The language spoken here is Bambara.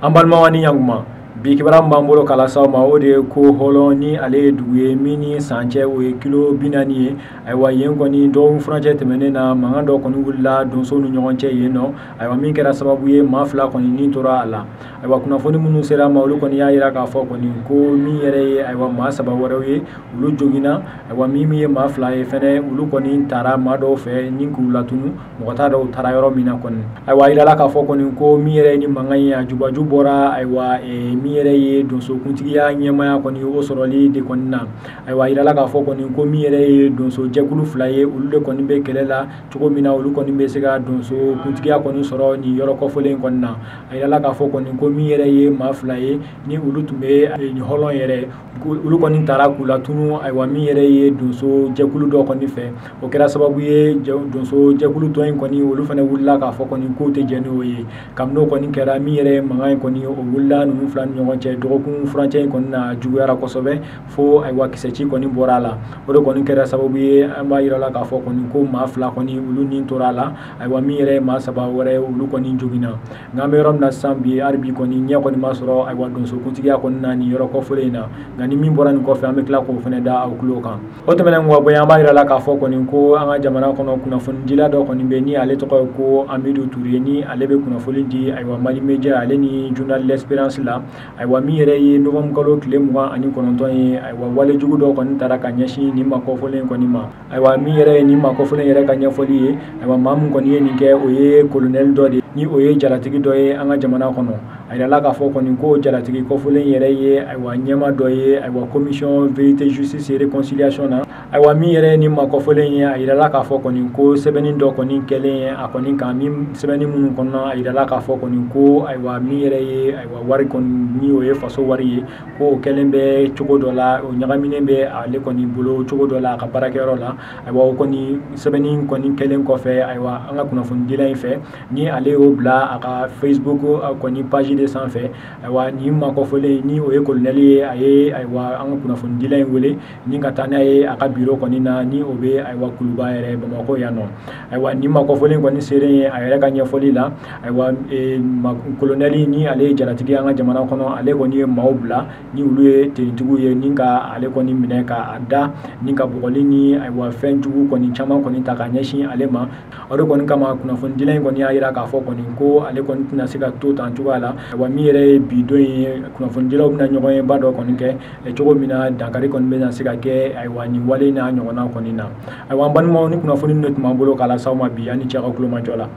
Ambalmawani yanguma Bikibara Bambolo Kalasama Ode ko Holoni ale duye mini sanche we kilo binani aywa yenkoni do franje temenena mangando koni wulla don sonu nyonche yeno aywa min kera sababu ye mafla koni ni tora ala aywa kuna foni munu sera mawlu koni ya ira ka fo koni ko mi yere aywa ma sababu warawe ulu jogina aywa mimi ye mafla ye fene ulu koni tara mado fe ninku latunu mokota do tara yoro mina koni aywa ira la ka fo koni ko mi yere ni manganya juba jubora aywa mi yere ye donso kuntigiya nyemaya koni o soroli de konna aywa ira la ka fo koni ko mi yere ye donso jekulu flaye ulu de koni be kelela tuko mina ulu koni be sega donso kuntigiya koni soro ni yoro ko folen konna ira la ka fo koni ko mi yere ye ma flaye ni ulu tumbe ni holon yere ulu koni tara kula tunu aywa mi yere ye donso jekulu do koni fe o kera sababu ye donso jekulu to en koni ulu fana wulla ka fo koni ko te jeno ye kamno koni kera mi yere mangay koni o wulla nu flan nyonche dokun franche koni na jugara kosobe fo aywa kisechi koni borala o koni kera sababu ye amba ira la ka fo koni ko ma fla koni ulu nin torala aywa mi yere ma sababu wore ulu koni jogina ngambe rom na sambi arbi koni nya koni masoro aywa donso kuntigiya koni na ni yoro ko folena ngani min borani ko fe amekla ko fene da awkulo kan o temene ngwa boya amba ira la ka fo koni ko anga jamana kono kuna fundila do koni be ni ale to ko Amidou Touré ni ale be kuna folindi aywa Mali Media ale ni journal l'Espérance la aywa mi yere ye novem kalo kile mugan ani kononton ye aywa wale jugu do koni tara ka nyashi ni mako folen koni ma aywa mi yere ni mako folen yere ka nyafoli ye aywa mamun koni ye ni ke o ye colonel do de ni o ye jalatigi do ye anga jamana kono ayra la ka fo koni ko jalatigi ko folen yere ye aywa nyama do ye aywa commission vérité justice et réconciliation na aywa mi yere ni mako folen ye ayra la ka fo koni ko sebeni do koni kelen akoni ka mi sebeni mun kono ayra la ka fo koni ko aywa mi yere ye aywa wari koni ni o ye faso wari ye ko kelen be chogo do la o nyagamine be ale koni bolo chogo do la ka barakero la aywa koni sebeni koni kelen ko fe aywa anga kuna fundila fe ni ale o bla aka Facebook koni page de sans fe aywa ni mako fole ni o ye colonel ye aye aywa anga kuna fundila wele ni ngatana ye aka biro koni na ni obe aywa kuluba yere bamako yano aywa ni mako fole koni sere ayere ka nya foli la aywa colonel ni ale jalatigi anga jamana kono ale koni maubla ni ulu ye teritugu ye ninka ale koni mineka ada ninka bugoli ni aywa fenjugu koni chama koni takanyeshi ale ma oro koni kama kuna fundila koni ayira ka fo koni ko ale koni tina sika to tantuga la aywa mi yere bido ye kuna fundila ubna nyogoye bado koni ke chogo mina dankari koni bena sika ke aywa ni wale na nyogona koni na aywa banmo ni kuna fundila tuma bolo kala sawma bi ani chaka kulo majola